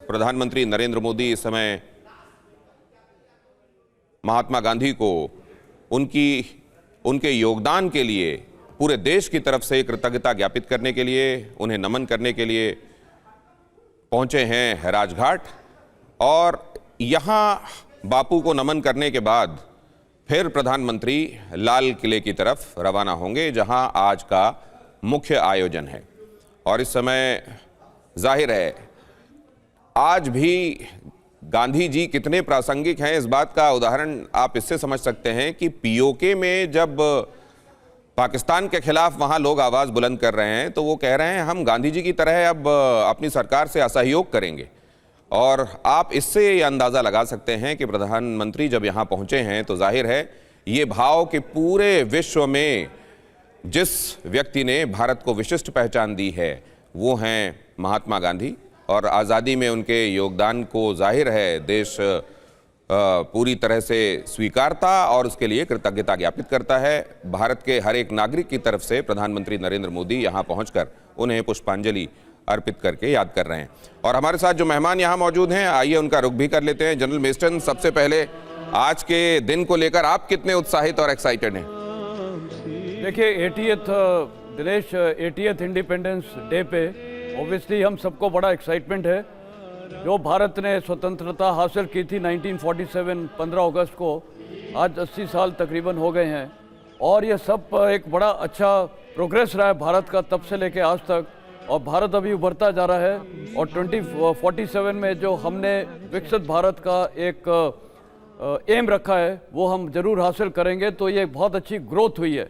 प्रधानमंत्री नरेंद्र मोदी इस समय महात्मा गांधी को उनके योगदान के लिए पूरे देश की तरफ से कृतज्ञता ज्ञापित करने के लिए, उन्हें नमन करने के लिए पहुंचे हैं राजघाट। और यहाँ बापू को नमन करने के बाद फिर प्रधानमंत्री लाल किले की तरफ रवाना होंगे, जहां आज का मुख्य आयोजन है। और इस समय जाहिर है आज भी गांधी जी कितने प्रासंगिक हैं, इस बात का उदाहरण आप इससे समझ सकते हैं कि पीओके में जब पाकिस्तान के खिलाफ वहां लोग आवाज बुलंद कर रहे हैं तो वो कह रहे हैं हम गांधी जी की तरह अब अपनी सरकार से असहयोग करेंगे। और आप इससे ये अंदाजा लगा सकते हैं कि प्रधानमंत्री जब यहां पहुंचे हैं तो जाहिर है ये भाव कि पूरे विश्व में जिस व्यक्ति ने भारत को विशिष्ट पहचान दी है वो हैं महात्मा गांधी, और आज़ादी में उनके योगदान को जाहिर है देश पूरी तरह से स्वीकारता और उसके लिए कृतज्ञता ज्ञापित करता है। भारत के हर एक नागरिक की तरफ से प्रधानमंत्री नरेंद्र मोदी यहाँ पहुंचकर उन्हें पुष्पांजलि अर्पित करके याद कर रहे हैं। और हमारे साथ जो मेहमान यहाँ मौजूद हैं, आइए उनका रुख भी कर लेते हैं। जनरल मेस्टन, सबसे पहले आज के दिन को लेकर आप कितने उत्साहित और एक्साइटेड हैं? देखिए, 80th इंडिपेंडेंस डे पे ऑब्वियसली हम सबको बड़ा एक्साइटमेंट है। जो भारत ने स्वतंत्रता हासिल की थी 1947 15 अगस्त को, आज 80 साल तकरीबन हो गए हैं और ये सब एक बड़ा अच्छा प्रोग्रेस रहा है भारत का तब से लेके आज तक। और भारत अभी उभरता जा रहा है और 2047 में जो हमने विकसित भारत का एक एम रखा है वो हम जरूर हासिल करेंगे। तो ये बहुत अच्छी ग्रोथ हुई है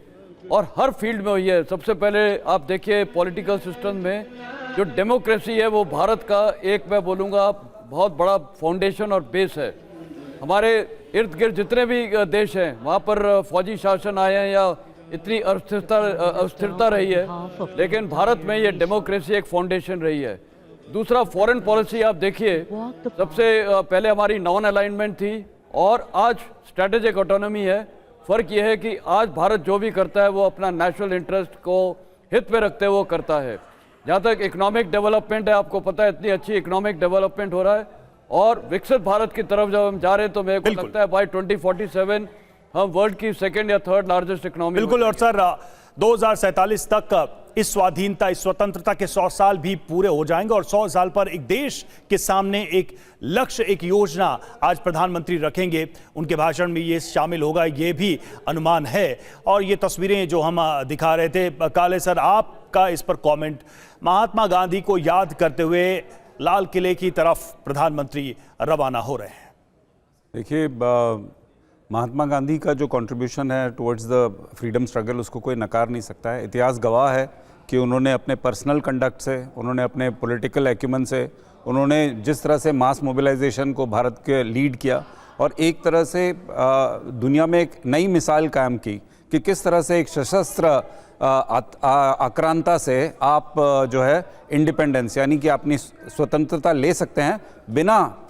और हर फील्ड में हुई है। सबसे पहले आप देखिए पॉलिटिकल सिस्टम में जो डेमोक्रेसी है वो भारत का एक, मैं बोलूँगा, बहुत बड़ा फाउंडेशन और बेस है। हमारे इर्द गिर्द जितने भी देश हैं वहाँ पर फौजी शासन आए हैं या इतनी अस्थिरता रही है, लेकिन भारत में ये डेमोक्रेसी एक फाउंडेशन रही है। दूसरा, फॉरेन पॉलिसी आप देखिए, सबसे पहले हमारी नॉन अलाइनमेंट थी और आज स्ट्रेटेजिक ऑटोनॉमी है। फ़र्क यह है कि आज भारत जो भी करता है वो अपना नेशनल इंटरेस्ट को हित में रखते हुए वो करता है। जहाँ तक इकोनॉमिक डेवलपमेंट है, आपको पता है इतनी अच्छी इकोनॉमिक डेवलपमेंट हो रहा है और विकसित भारत की तरफ जब हम जा रहे हैं तो मेरे को लगता है बाय 2047 हम वर्ल्ड की सेकंड या थर्ड लार्जेस्ट इकोनॉमी। बिल्कुल। और सर 2047 तक इस स्वाधीनता, इस स्वतंत्रता के 100 साल भी पूरे हो जाएंगे और 100 साल पर एक देश के सामने एक लक्ष्य, एक योजना आज प्रधानमंत्री रखेंगे। उनके भाषण में ये शामिल होगा, ये भी अनुमान है। और ये तस्वीरें जो हम दिखा रहे थे, काले सर आपका इस पर कमेंट। महात्मा गांधी को याद करते हुए लाल किले की तरफ प्रधानमंत्री रवाना हो रहे हैं। देखिए, महात्मा गांधी का जो कंट्रीब्यूशन है टुवर्ड्स द फ्रीडम स्ट्रगल, उसको कोई नकार नहीं सकता है। इतिहास गवाह है कि उन्होंने अपने पर्सनल कंडक्ट से, उन्होंने अपने पॉलिटिकल एक्यूमेंट से, उन्होंने जिस तरह से मास मोबिलाइजेशन को भारत के लीड किया और एक तरह से दुनिया में एक नई मिसाल कायम की कि किस तरह से एक सशस्त्र आक्रांता से आप जो है इंडिपेंडेंस, यानी कि अपनी स्वतंत्रता ले सकते हैं बिना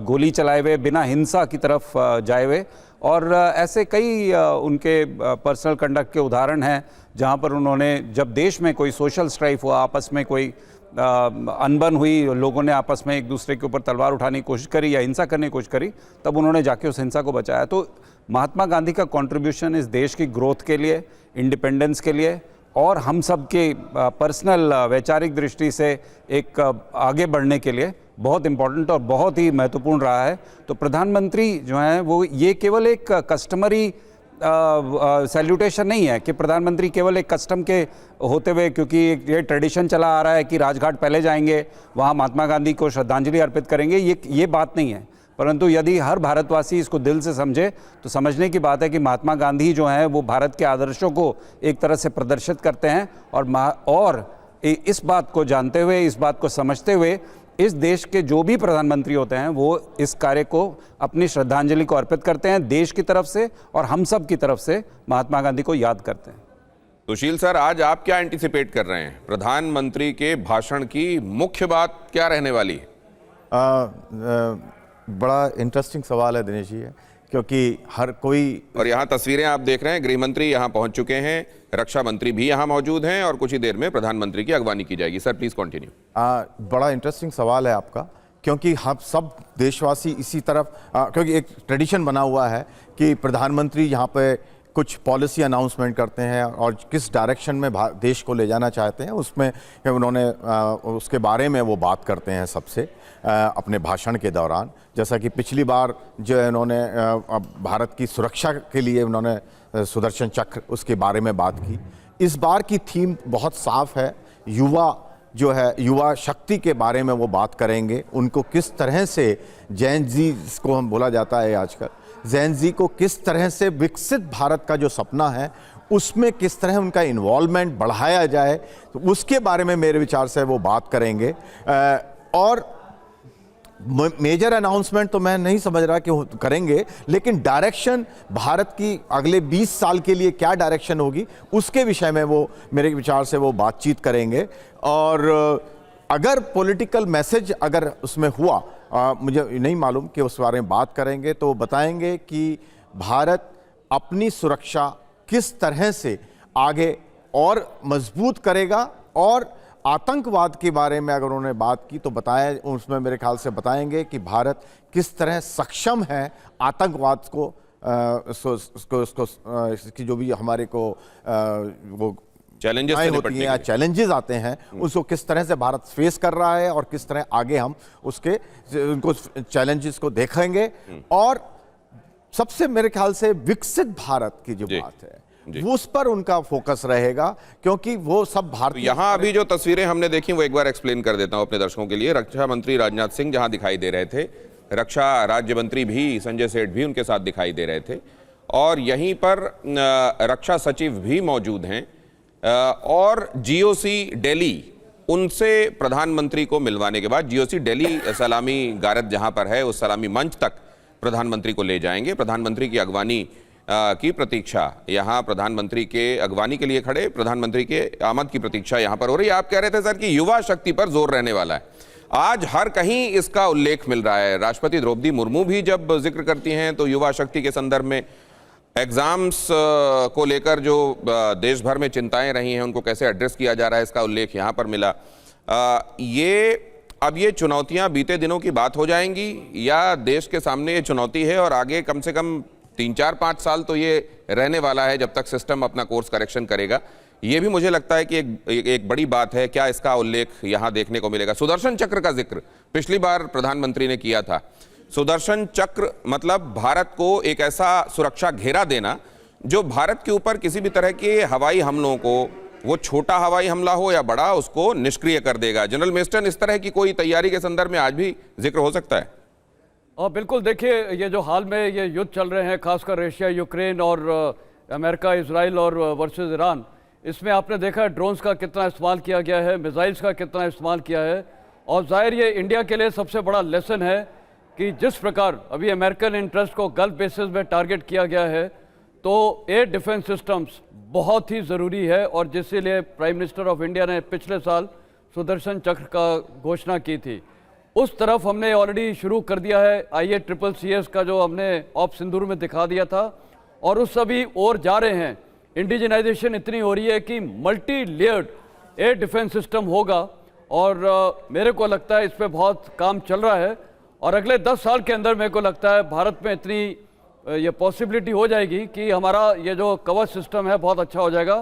गोली चलाए हुए, बिना हिंसा की तरफ जाए हुए। और ऐसे कई उनके पर्सनल कंडक्ट के उदाहरण हैं जहां पर उन्होंने, जब देश में कोई सोशल स्ट्राइफ हुआ, आपस में कोई अनबन हुई, लोगों ने आपस में एक दूसरे के ऊपर तलवार उठाने की कोशिश करी या हिंसा करने की कोशिश करी, तब उन्होंने जाके उस हिंसा को बचाया। तो महात्मा गांधी का कंट्रीब्यूशन इस देश की ग्रोथ के लिए, इंडिपेंडेंस के लिए और हम सब के पर्सनल वैचारिक दृष्टि से एक आगे बढ़ने के लिए बहुत इम्पोर्टेंट और बहुत ही महत्वपूर्ण रहा है। तो प्रधानमंत्री जो हैं वो ये केवल एक कस्टमरी सैल्यूटेशन नहीं है कि प्रधानमंत्री केवल एक कस्टम के होते हुए, क्योंकि ये ट्रेडिशन चला आ रहा है कि राजघाट पहले जाएंगे, वहाँ महात्मा गांधी को श्रद्धांजलि अर्पित करेंगे, ये बात नहीं है। परंतु यदि हर भारतवासी इसको दिल से समझे तो समझने की बात है कि महात्मा गांधी जो हैं वो भारत के आदर्शों को एक तरह से प्रदर्शित करते हैं और इस बात को जानते हुए, इस बात को समझते हुए इस देश के जो भी प्रधानमंत्री होते हैं वो इस कार्य को, अपनी श्रद्धांजलि को अर्पित करते हैं देश की तरफ से और हम सब की तरफ से महात्मा गांधी को याद करते हैं। सुशील सर, आज आप क्या एंटिसिपेट कर रहे हैं? प्रधानमंत्री के भाषण की मुख्य बात क्या रहने वाली है? बड़ा इंटरेस्टिंग सवाल है दिनेश जी, क्योंकि हर कोई, और यहाँ तस्वीरें आप देख रहे हैं, गृह मंत्री यहाँ पहुंच चुके हैं, रक्षा मंत्री भी यहाँ मौजूद हैं और कुछ ही देर में प्रधानमंत्री की अगवानी की जाएगी। Sir please continue. बड़ा इंटरेस्टिंग सवाल है आपका, क्योंकि हम सब देशवासी इसी तरफ क्योंकि एक ट्रेडिशन बना हुआ है कि प्रधानमंत्री यहाँ पे कुछ पॉलिसी अनाउंसमेंट करते हैं और किस डायरेक्शन में देश को ले जाना चाहते हैं उसमें उन्होंने उसके बारे में वो बात करते हैं सबसे अपने भाषण के दौरान। जैसा कि पिछली बार जो है उन्होंने भारत की सुरक्षा के लिए उन्होंने सुदर्शन चक्र उसके बारे में बात की। इस बार की थीम बहुत साफ है, जो है युवा शक्ति के बारे में वो बात करेंगे। उनको किस तरह से जैन जी को हम बोला जाता है आजकल, जैन जी को किस तरह से विकसित भारत का जो सपना है उसमें किस तरह उनका इन्वॉल्वमेंट बढ़ाया जाए, तो उसके बारे में मेरे विचार से वो बात करेंगे। और मेजर अनाउंसमेंट तो मैं नहीं समझ रहा कि करेंगे, लेकिन डायरेक्शन भारत की अगले 20 साल के लिए क्या डायरेक्शन होगी उसके विषय में वो मेरे विचार से वो बातचीत करेंगे। और अगर पॉलिटिकल मैसेज अगर उसमें हुआ, मुझे नहीं मालूम कि उस बारे में बात करेंगे, तो बताएंगे कि भारत अपनी सुरक्षा किस तरह से आगे और मजबूत करेगा। और आतंकवाद के बारे में अगर उन्होंने बात की तो बताया, उसमें मेरे ख्याल से बताएंगे कि भारत किस तरह सक्षम है आतंकवाद को इसकी जो भी हमारे को वो चैलेंजेस होती हैं या चैलेंजेस आते हैं उसको किस तरह से भारत फेस कर रहा है और किस तरह आगे हम उनको चैलेंजेस को देखेंगे। और सबसे मेरे ख्याल से विकसित भारत की जो बात है वो उस पर उनका फोकस रहेगा, क्योंकि वो सब भारतीय। यहां अभी जो तस्वीरें हमने देखी वो एक बार एक्सप्लेन कर देता हूं अपने दर्शकों के लिए। रक्षा मंत्री राजनाथ सिंह जहां दिखाई दे रहे थे, रक्षा राज्य मंत्री भी संजय सेठ भी उनके साथ दिखाई दे रहे थे, और यहीं पर रक्षा सचिव भी मौजूद हैं। और जीओसी दिल्ली, उनसे प्रधानमंत्री को मिलवाने के बाद जीओसी दिल्ली सलामी गारद जहां पर है उस सलामी मंच तक प्रधानमंत्री को ले जाएंगे। प्रधानमंत्री की अगवानी की प्रतीक्षा, यहाँ प्रधानमंत्री के अगवानी के लिए खड़े प्रधानमंत्री के आमद की प्रतीक्षा यहाँ पर हो रही है। आप कह रहे थे सर कि युवा शक्ति पर जोर रहने वाला है, आज हर कहीं इसका उल्लेख मिल रहा है। राष्ट्रपति द्रौपदी मुर्मू भी जब जिक्र करती हैं तो युवा शक्ति के संदर्भ में एग्जाम्स को लेकर जो देश भर में चिंताएं रही हैं उनको कैसे एड्रेस किया जा रहा है, इसका उल्लेख यहाँ पर मिला। अब ये चुनौतियां बीते दिनों की बात हो जाएंगी या देश के सामने ये चुनौती है और आगे कम से कम 3-4-5 साल तो ये रहने वाला है जब तक सिस्टम अपना कोर्स करेक्शन करेगा। ये भी मुझे लगता है कि एक बड़ी बात है। क्या इसका उल्लेख यहाँ देखने को मिलेगा? सुदर्शन चक्र का जिक्र पिछली बार प्रधानमंत्री ने किया था। सुदर्शन चक्र मतलब भारत को एक ऐसा सुरक्षा घेरा देना जो भारत के ऊपर किसी भी तरह के हवाई हमलों को, वो छोटा हवाई हमला हो या बड़ा, उसको निष्क्रिय कर देगा। जनरल मेस्टन, इस तरह की कोई तैयारी के संदर्भ में आज भी जिक्र हो सकता है? बिल्कुल, देखिए ये जो हाल में ये युद्ध चल रहे हैं, खासकर रशिया यूक्रेन और अमेरिका इजराइल और वर्सेस ईरान, इसमें आपने देखा है ड्रोन्स का कितना इस्तेमाल किया गया है, मिसाइल्स का कितना इस्तेमाल किया है। और जाहिर ये इंडिया के लिए सबसे बड़ा लेसन है कि जिस प्रकार अभी अमेरिकन इंटरेस्ट को गल्फ बेसिस में टारगेट किया गया है, तो एयर डिफेंस सिस्टम्स बहुत ही ज़रूरी है। और जिसके लिए प्राइम मिनिस्टर ऑफ इंडिया ने पिछले साल सुदर्शन चक्र का घोषणा की थी, उस तरफ हमने ऑलरेडी शुरू कर दिया है। IACCS का जो हमने ऑप सिंदूर में दिखा दिया था, और उस सभी और जा रहे हैं। इंडिजिनाइजेशन इतनी हो रही है कि multi layered air defence system होगा, और मेरे को लगता है इस पर बहुत काम चल रहा है। और अगले 10 साल के अंदर मेरे को लगता है भारत में इतनी ये पॉसिबिलिटी हो जाएगी कि हमारा ये जो कवच सिस्टम है बहुत अच्छा हो जाएगा,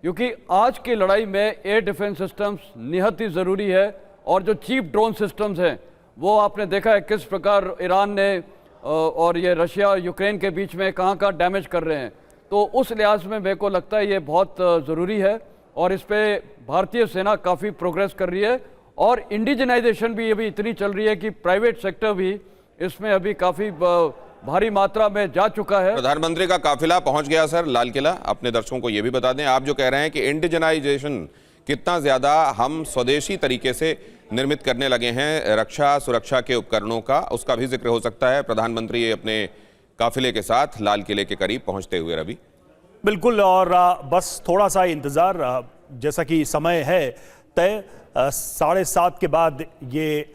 क्योंकि आज की लड़ाई में एयर डिफेंस सिस्टम्स निहायत ही ज़रूरी है। और जो चीप ड्रोन सिस्टम्स हैं वो आपने देखा है किस प्रकार ईरान ने और ये रशिया यूक्रेन के बीच में कहाँ डैमेज कर रहे हैं। तो उस लिहाज में मेरे को लगता है ये बहुत ज़रूरी है, और इस पर भारतीय सेना काफ़ी प्रोग्रेस कर रही है। और इंडिजिनाइजेशन भी अभी इतनी चल रही है कि प्राइवेट सेक्टर भी इसमें अभी काफ़ी भारी मात्रा में जा चुका है। प्रधानमंत्री का काफिला पहुंच गया सर लाल किला। अपने दर्शकों को यह भी बता दें, आप जो कह रहे हैं कि इंडिजिनाइजेशन कितना ज्यादा हम स्वदेशी तरीके से निर्मित करने लगे हैं रक्षा सुरक्षा के उपकरणों का, उसका भी जिक्र हो सकता है प्रधानमंत्री अपने काफिले के साथ लाल किले के करीब पहुंचते हुए। रवि, बिल्कुल, और बस थोड़ा सा इंतजार, जैसा कि समय है तय 7:30 के बाद ये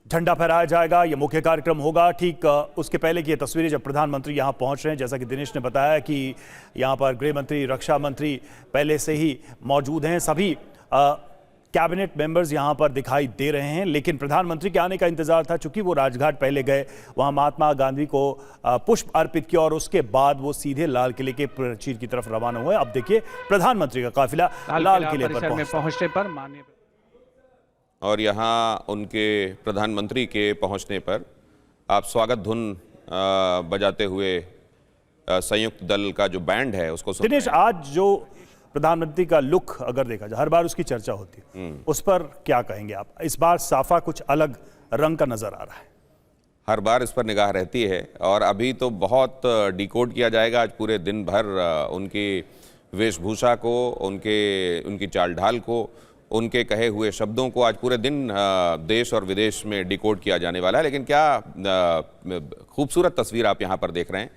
झंडा फहराया जाएगा, ये मुख्य कार्यक्रम होगा। ठीक उसके पहले की ये तस्वीरें जब प्रधानमंत्री यहाँ पहुँच रहे हैं, जैसा कि दिनेश ने बताया कि यहाँ पर गृह मंत्री, रक्षा मंत्री पहले से ही मौजूद हैं। सभी कैबिनेट मेंबर्स यहां पर दिखाई दे रहे हैं, लेकिन प्रधानमंत्री के आने का इंतजार था। चूंकि वो राजघाट पहले गए, वहां महात्मा गांधी को पुष्प अर्पित किया और उसके बाद वो सीधे लाल किले के प्राचीर की तरफ रवाना हुए। अब देखिए प्रधानमंत्री का काफिला लाल किले पर पहुंचने पर माननीय और यहाँ उनके प्रधानमंत्री के पहुंचने पर आप स्वागत धुन बजाते हुए संयुक्त दल का जो बैंड है उसको सुन दिनेश, आज जो प्रधानमंत्री का लुक अगर देखा जाए, हर बार उसकी चर्चा होती है, उस पर क्या कहेंगे आप? इस बार साफा कुछ अलग रंग का नजर आ रहा है। हर बार इस पर निगाह रहती है और अभी तो बहुत डिकोड किया जाएगा आज पूरे दिन भर उनकी वेशभूषा को, उनकी चाल ढाल को, उनके कहे हुए शब्दों को आज पूरे दिन देश और विदेश में डिकोड किया जाने वाला है। लेकिन क्या खूबसूरत तस्वीर आप यहाँ पर देख रहे हैं।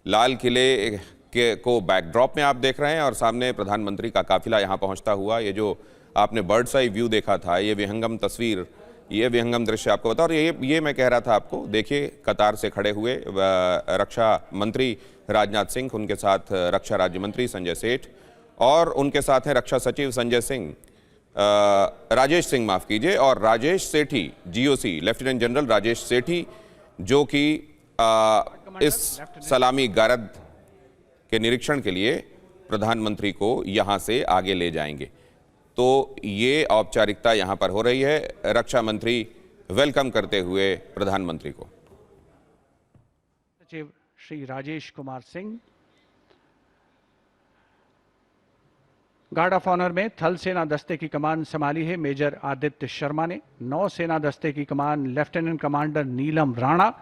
लाल किले को बैकड्रॉप में आप देख रहे हैं और सामने प्रधानमंत्री का काफिला यहाँ पहुँचता हुआ। ये जो आपने बर्ड्स आई व्यू देखा था, ये विहंगम तस्वीर, ये विहंगम दृश्य आपको बता। और ये मैं कह रहा था आपको, देखिए कतार से खड़े हुए रक्षा मंत्री राजनाथ सिंह, उनके साथ रक्षा राज्य मंत्री संजय सेठ और उनके साथ हैं रक्षा सचिव राजेश सिंह माफ कीजिए, और राजेश सेठी जीओसी, लेफ्टिनेंट जनरल राजेश सेठी, जो कि इस सलामी गारद के निरीक्षण के लिए प्रधानमंत्री को यहां से आगे ले जाएंगे। तो ये औपचारिकता यहां पर हो रही है, रक्षा मंत्री वेलकम करते हुए प्रधानमंत्री को। सचिव Shri Rajesh Kumar Singh, guard of honour में थल सेना दस्ते की कमान संभाली है मेजर आदित्य शर्मा ने, नौ सेना दस्ते की कमान लेफ्टिनेंट कमांडर नीलम राणा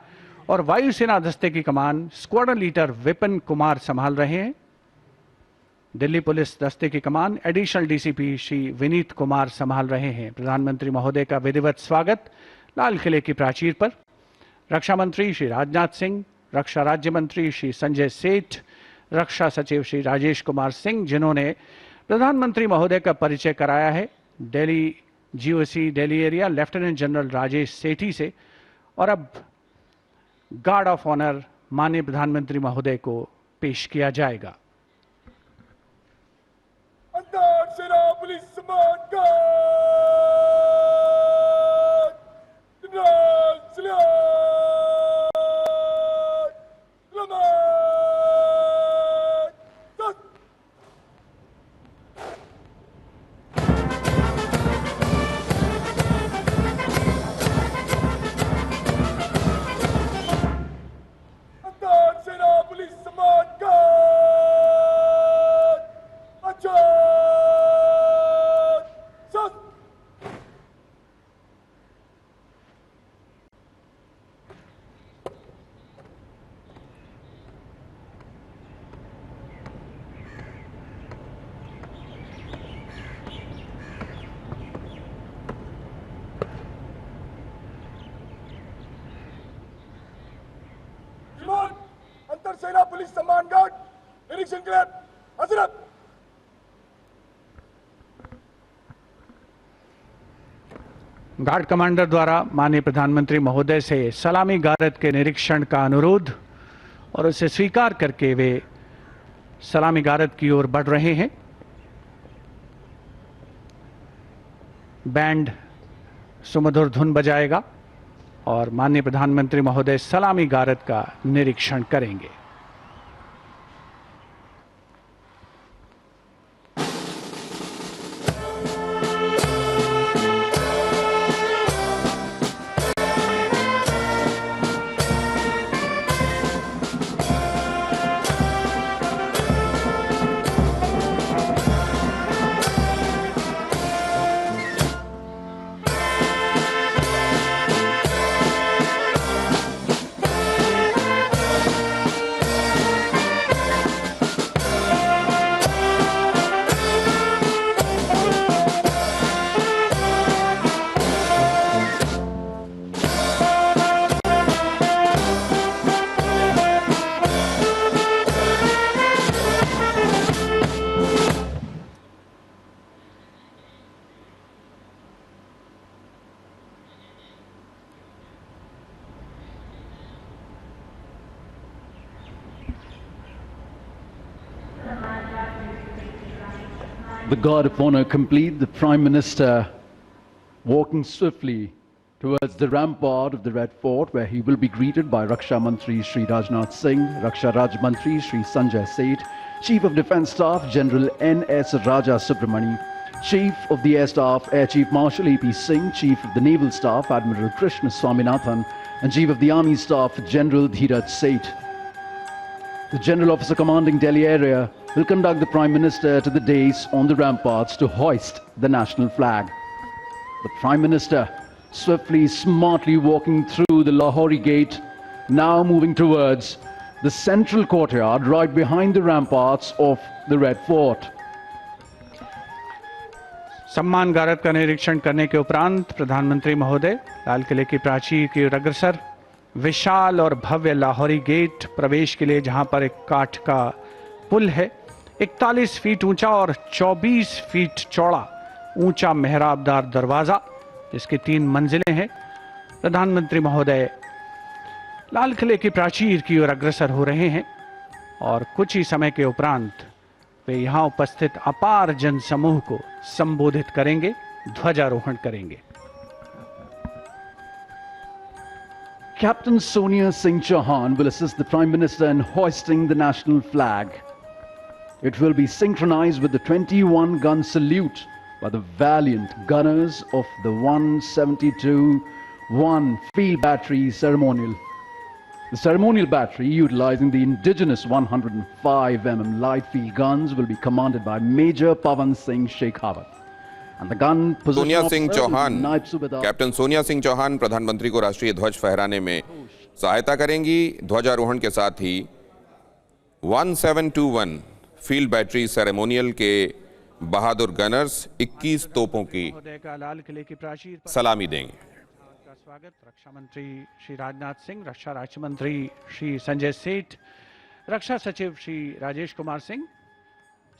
और वायुसेना दस्ते की कमान स्क्वाड्रन लीडर विपिन कुमार संभाल रहे हैं। दिल्ली पुलिस दस्ते की कमान एडिशनल डीसीपी श्री विनीत कुमार संभाल रहे हैं। प्रधानमंत्री महोदय का विधिवत स्वागत लाल किले की प्राचीर पर रक्षा मंत्री श्री राजनाथ सिंह, रक्षा राज्य मंत्री श्री संजय सेठ, रक्षा सचिव श्री राजेश कुमार सिंह, जिन्होंने प्रधानमंत्री महोदय का परिचय कराया है Delhi GOC Delhi area lieutenant general Rajesh Sethi से। और अब गार्ड ऑफ ऑनर माननीय प्रधानमंत्री महोदय को पेश किया जाएगा। सेना पुलिस सम्मान गार्ड निरीक्षण के लिए हजरत। गार्ड कमांडर द्वारा माननीय प्रधानमंत्री महोदय से सलामी गारद के निरीक्षण का अनुरोध और उसे स्वीकार करके वे सलामी गारद की ओर बढ़ रहे हैं। बैंड सुमधुर धुन बजाएगा और माननीय प्रधानमंत्री महोदय सलामी गारद का निरीक्षण करेंगे। The guard of honor complete, the Prime Minister walking swiftly towards the rampart of the Red Fort, where he will be greeted by Raksha Mantri Shri Rajnath Singh, Raksha Raj Mantri Shri Sanjay Seth, Chief of Defence Staff General N.S. Raja Subramani, Chief of the Air Staff Air Chief Marshal E.P. Singh, Chief of the Naval Staff Admiral Krishna Swaminathan, and Chief of the Army Staff General Dheeraj Seth. The General Officer commanding Delhi area will conduct the Prime Minister to the dais on the ramparts to hoist the national flag. The Prime Minister swiftly, smartly walking through the Lahori Gate, now moving towards the central courtyard right behind the ramparts of the Red Fort. सम्मान गारद का निरीक्षण करने के उपरांत प्रधानमंत्री महोदय लाल किले की प्राचीर की ओर अग्रसर विशाल और भव्य लाहौरी गेट प्रवेश के लिए, जहां पर एक काठ का पुल है, 41 फीट ऊंचा और 24 फीट चौड़ा ऊंचा मेहराबदार दरवाजा, जिसकी 3 मंजिलें हैं। प्रधानमंत्री महोदय लाल किले की प्राचीर की ओर अग्रसर हो रहे हैं और कुछ ही समय के उपरांत वे यहां उपस्थित अपार जन समूह को संबोधित करेंगे, ध्वजारोहण करेंगे। Captain Sonia Singh Chauhan will assist the Prime Minister in hoisting the national flag. It will be synchronized with the 21-gun salute by the valiant gunners of the 172-1 field battery ceremonial. The ceremonial battery, utilizing the indigenous 105mm light field guns, will be commanded by Major Pavan Singh Shekhawat. And the gun position Sonia Singh officer will be Chauhan, Naib Subedar. Captain Sonia Singh Chauhan प्रधानमंत्री को राष्ट्रीय ध्वज फहराने में सहायता करेंगी। ध्वजारोहण के साथ ही 1721 फील्ड बैटरी सेरेमोनियल के बहादुर गनर्स 21 तोपों की लाल किले की प्राचीर पर सलामी देंगे। का स्वागत रक्षा मंत्री श्री राजनाथ सिंह, रक्षा राज्य मंत्री श्री संजय सेठ, रक्षा सचिव Shri Rajesh Kumar Singh,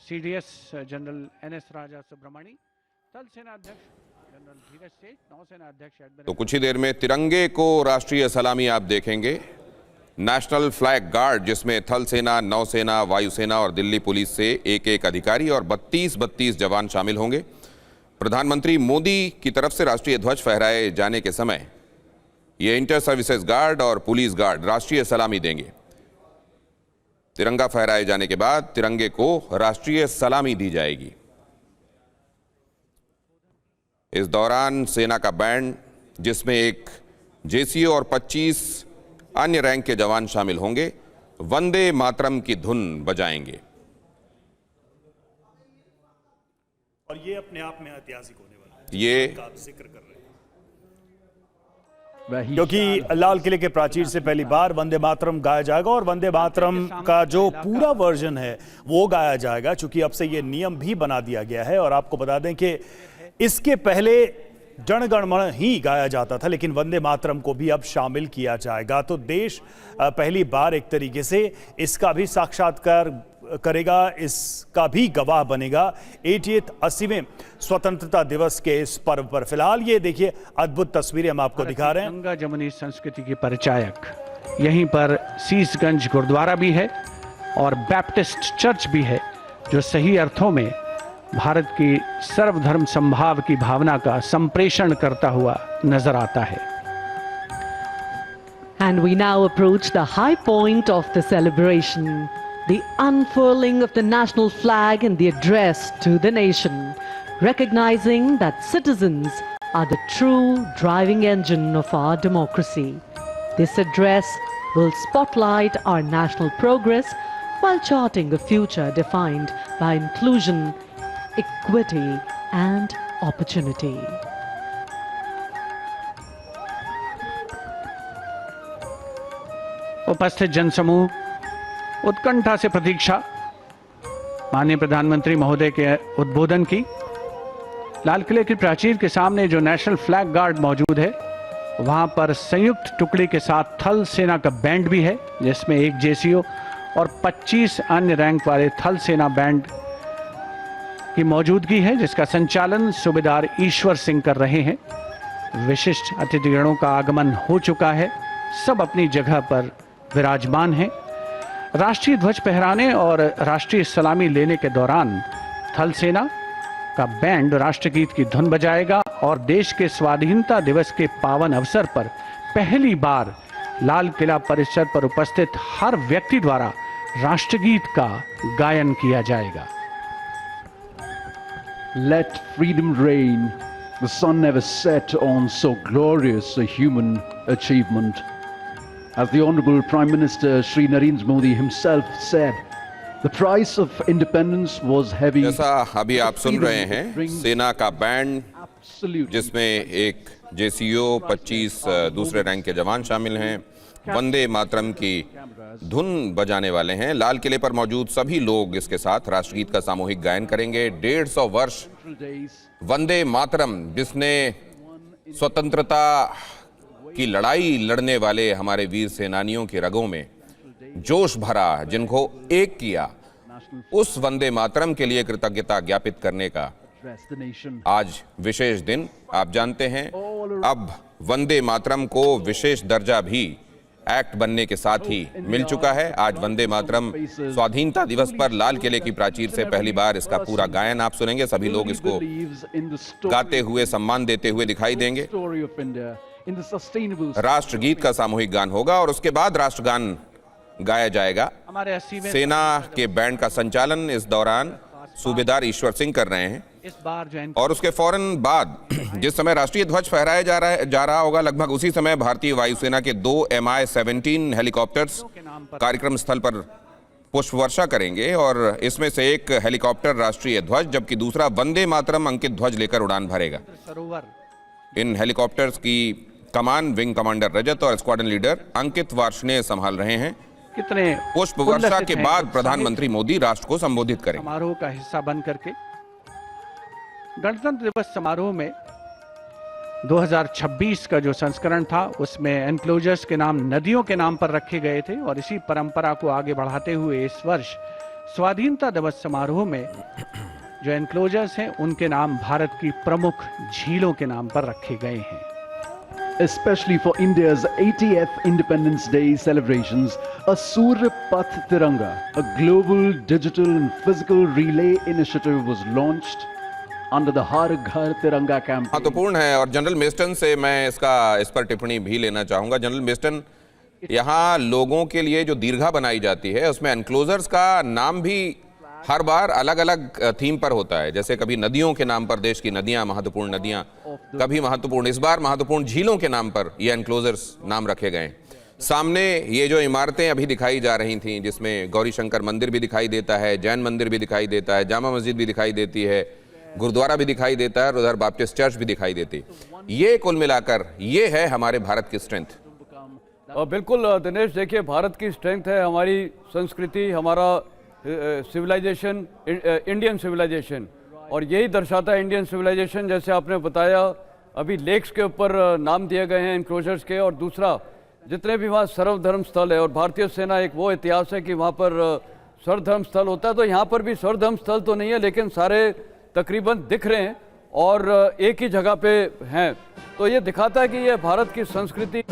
CDS general NS Raja Subramani, थल सेना अध्यक्ष जनरल धीरज सेठ, नौसेना अध्यक्ष तो कुछ ही देर में तिरंगे को राष्ट्रीय सलामी आप देखेंगे। नेशनल फ्लैग गार्ड, जिसमें थल सेना, नौसेना, वायुसेना और दिल्ली पुलिस से एक अधिकारी और 32 जवान शामिल होंगे। प्रधानमंत्री मोदी की तरफ से राष्ट्रीय ध्वज फहराए जाने के समय ये इंटर सर्विसेज गार्ड और पुलिस गार्ड राष्ट्रीय सलामी देंगे। तिरंगा फहराए जाने के बाद तिरंगे को राष्ट्रीय सलामी दी जाएगी। इस दौरान सेना का बैंड, जिसमें एक जेसीओ और 25 अन्य रैंक के जवान शामिल होंगे, वंदे मातरम की धुन बजाएंगे। और ये अपने आप में ऐतिहासिक होने वाला है, ये का आप जिक्र कर रहे हैं, क्योंकि लाल किले के प्राचीर से पहली बार वंदे मातरम गाया जाएगा और वंदे मातरम का जो पूरा वर्जन है वो गाया जाएगा, चूंकि अब से ये नियम भी बना दिया गया है। और आपको बता दें कि इसके पहले जन गण मन ही गाया जाता था, लेकिन वंदे मातरम को भी अब शामिल किया जाएगा। तो देश पहली बार एक तरीके से इसका भी साक्षात्कार करेगा, इसका भी गवाह बनेगा 80वें स्वतंत्रता दिवस के इस पर्व पर। फिलहाल ये देखिए अद्भुत तस्वीरें हम आपको दिखा रहे हैं। गंगा जमुनी संस्कृति की परिचायक, यहीं पर शीशगंज गुरुद्वारा भी है और बैप्टिस्ट चर्च भी है, जो सही अर्थों में भारत की सर्वधर्म समभाव की भावना का संप्रेषण करता हुआ नजर आता है। And we now approach the high point of the celebration, the unfurling of the national flag and the address to the nation, recognizing that citizens are the true driving engine of our democracy. This address will spotlight our national progress while charting a future defined by inclusion, equity and opportunity. उपस्थित जनसमूह उत्कंठा से प्रतीक्षा माननीय प्रधानमंत्री महोदय के उद्बोधन की। लाल किले की प्राचीर के सामने जो नेशनल फ्लैग गार्ड मौजूद है, वहां पर संयुक्त टुकड़ी के साथ थल सेना का बैंड भी है, जिसमें एक जेसीओ और 25 अन्य रैंक वाले थल सेना बैंड की मौजूदगी है, जिसका संचालन सूबेदार ईश्वर सिंह कर रहे हैं। विशिष्ट अतिथिगणों का आगमन हो चुका है, सब अपनी जगह पर विराजमान हैं। राष्ट्रीय ध्वज फहराने और राष्ट्रीय सलामी लेने के दौरान थल सेना, का बैंड राष्ट्रगीत की धुन बजाएगा और देश के स्वाधीनता दिवस के पावन अवसर पर पहली बार लाल किला परिसर पर उपस्थित हर व्यक्ति द्वारा राष्ट्रगीत का गायन किया जाएगा। Let freedom reign. The sun never set on so glorious a human achievement. As the Honorable Prime Minister Shri Narendra Modi himself said, the price of independence was heavy. जैसा अभी आप सुन रहे हैं, सेना का बैंड Absolutely. जिसमें एक JCO 25 दूसरे रैंक के जवान शामिल हैं, वंदे मातरम की धुन बजाने वाले हैं। लाल किले पर मौजूद सभी लोग इसके साथ राष्ट्रगीत का सामूहिक गायन करेंगे। 150 वर्ष वंदे मातरम, जिसने स्वतंत्रता की लड़ाई लड़ने वाले हमारे वीर सेनानियों के रगों में जोश भरा, जिनको एक किया, उस वंदे मातरम के लिए कृतज्ञता ज्ञापित करने का आज विशेष दिन। आप जानते हैं, अब वंदे मातरम को विशेष दर्जा भी एक्ट बनने के साथ ही मिल चुका है। आज वंदे मातरम स्वाधीनता दिवस पर लाल किले की प्राचीर से पहली बार इसका पूरा गायन आप सुनेंगे। सभी लोग इसको गाते हुए, सम्मान देते हुए दिखाई देंगे। राष्ट्रगीत का सामूहिक गान होगा और उसके बाद राष्ट्रगान गाया जाएगा। हमारे 80वें सेना के बैंड का संचालन इस दौरान सूबेदार ईश्वर सिंह कर रहे हैं इस बार जो और उसके फौरन बाद जिस समय राष्ट्रीय ध्वज फहराया जा रहा होगा, लगभग उसी समय भारतीय वायुसेना के 2 MI-17 हेलीकॉप्टर्स कार्यक्रम स्थल पर पुष्प वर्षा करेंगे और इसमें से एक हेलीकॉप्टर राष्ट्रीय ध्वज जबकि दूसरा वंदे मातरम अंकित ध्वज लेकर उड़ान भरेगा। सरोवर इन हेलीकॉप्टर्स की कमान विंग कमांडर रजत और स्क्वाड्रन लीडर अंकित वार्ष्णेय संभाल रहे हैं। कितने पुष्प वर्षा उल्लसित के हैं बाद कि प्रधानमंत्री मोदी राष्ट्र को संबोधित करेंगे। समारोह का हिस्सा बन करके गणतंत्र दिवस समारोह में 2026 का जो संस्करण था उसमें एनक्लोजर्स के नाम नदियों के नाम पर रखे गए थे और इसी परंपरा को आगे बढ़ाते हुए इस वर्ष स्वाधीनता दिवस समारोह में जो एनक्लोजर्स हैं उनके नाम भारत की प्रमुख झीलों के नाम पर रखे गए हैं। Especially for India's 80th Independence Day celebrations, a Surya Path Tiranga, a global digital and physical relay initiative was launched under the Har Ghar Tiranga campaign. महत्वपूर्ण है और जनरल मेस्टन से मैं इस पर टिप्पणी भी लेना चाहूंगा। जनरल मेस्टन, यहाँ लोगों के लिए जो दीर्घा बनाई जाती है उसमें एनक्लोजर्स का नाम भी हर बार अलग अलग थीम पर होता है। जैसे कभी नदियों के नाम पर देश की नदियां, महत्वपूर्ण नदियां, कभी महत्वपूर्ण, इस बार महत्वपूर्ण झीलों के नाम पर ये एनक्लोजर्स नाम रखे गए। सामने ये जो इमारतें अभी दिखाई जा रही थीं, जिसमें गौरी शंकर मंदिर भी दिखाई देता है, जैन मंदिर भी दिखाई देता है, जामा मस्जिद भी दिखाई देती है, गुरुद्वारा भी दिखाई देता है और उधर बाप्टिस्ट चर्च भी दिखाई देती है। ये कुल मिलाकर ये है हमारे भारत की स्ट्रेंथ। बिल्कुल दिनेश, देखिए भारत की स्ट्रेंथ है हमारी संस्कृति, हमारा सिविलाइजेशन, इंडियन सिविलाइजेशन, और यही दर्शाता है इंडियन सिविलाइजेशन। जैसे आपने बताया, अभी लेक्स के ऊपर नाम दिए गए हैं एनक्लोजर्स के, और दूसरा जितने भी वहाँ सर्वधर्म स्थल है, और भारतीय सेना एक वो इतिहास है कि वहाँ पर सर्वधर्म स्थल होता है। तो यहाँ पर भी सर्वधर्म स्थल तो नहीं है लेकिन सारे तकरीबन दिख रहे हैं और एक ही जगह पे हैं। तो ये दिखाता है कि ये भारत की संस्कृति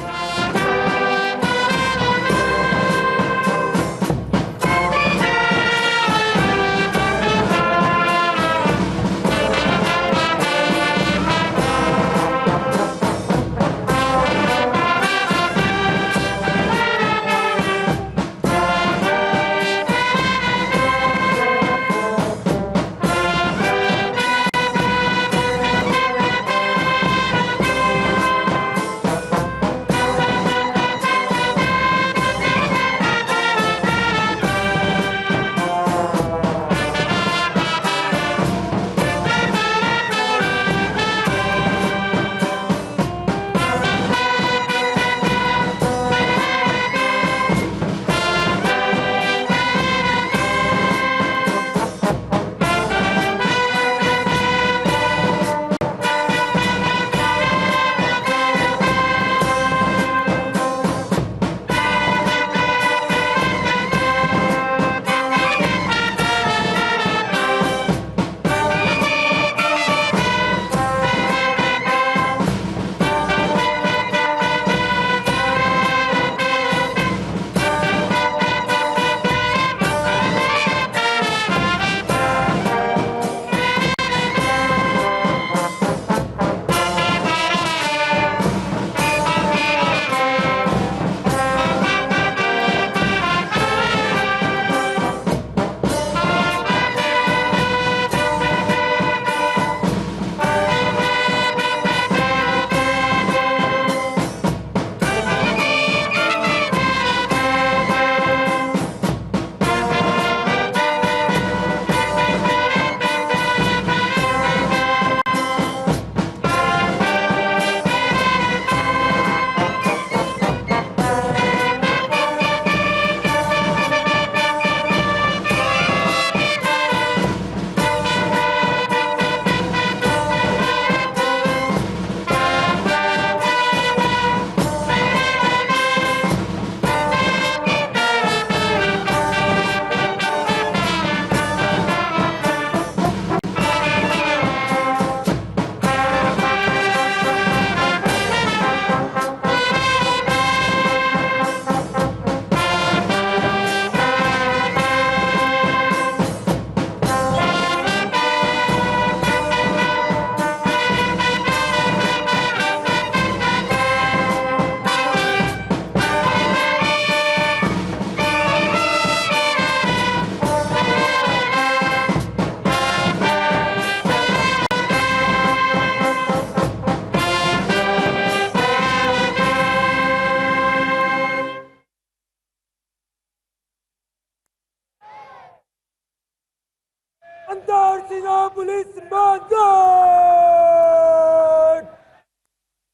Police Vanguard!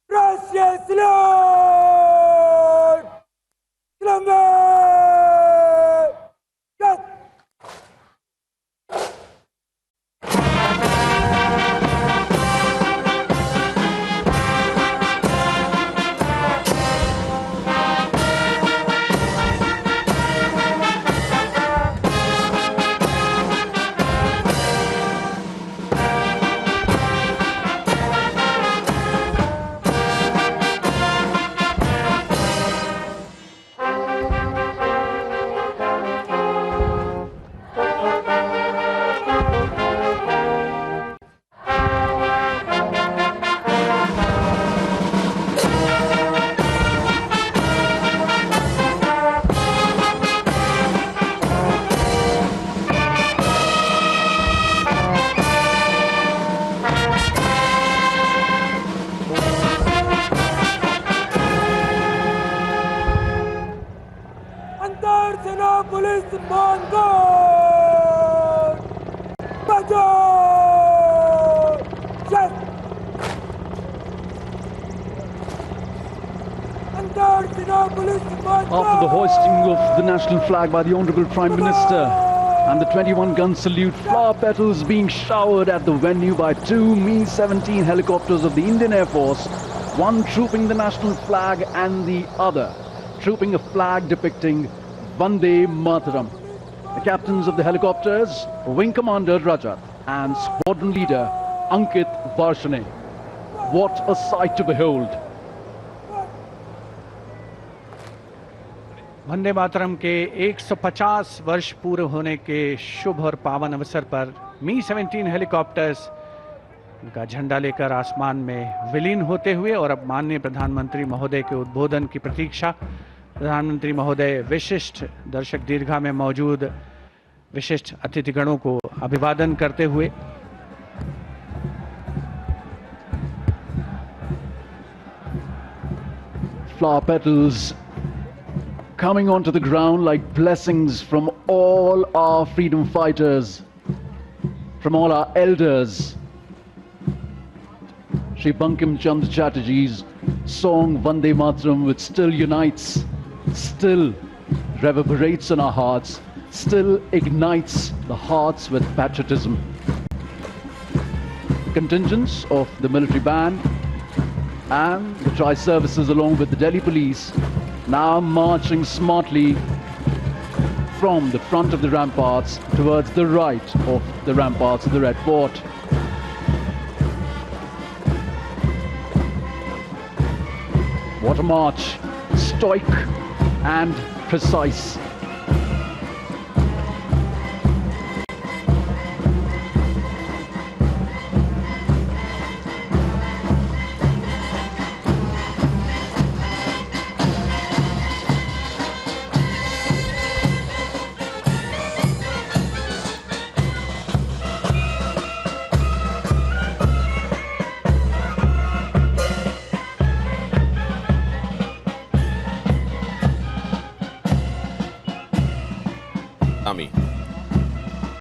Russia salute! Slumber! Yes! Antar-Sena Police Vanguard! Vanguard! Yes! Antar-Sena Police Vanguard! After the hoisting of the national flag by the Honorable Prime Minister and the 21-gun salute, flower petals being showered at the venue by two Mi-17 helicopters of the Indian Air Force, one trooping the national flag and the other trooping a flag depicting Vande Mataram. The captains of the helicopters, Wing Commander Rajat and Squadron Leader Ankit Varshane. What a sight to behold! Vande Mataram के 150 वर्ष पूरे होने के शुभ और पावन अवसर पर Mi-17 helicopters का झंडा लेकर आसमान में विलीन होते हुए और अब माननीय प्रधानमंत्री महोदय के उद्बोधन की प्रतीक्षा। प्रधानमंत्री महोदय विशिष्ट दर्शक दीर्घा में मौजूद विशिष्ट अतिथिगणों को अभिवादन करते हुए Flower petals coming onto the ground like blessings from all our freedom fighters, from all our elders. Shri Bankim Chandra Chatterjee's song Vande Mataram, which still unites, still reverberates in our hearts, still ignites the hearts with patriotism. Contingents of the military band and the tri-services along with the Delhi police now marching smartly from the front of the ramparts towards the right of the ramparts of the Red Fort. What a march, stoic and precise. आमी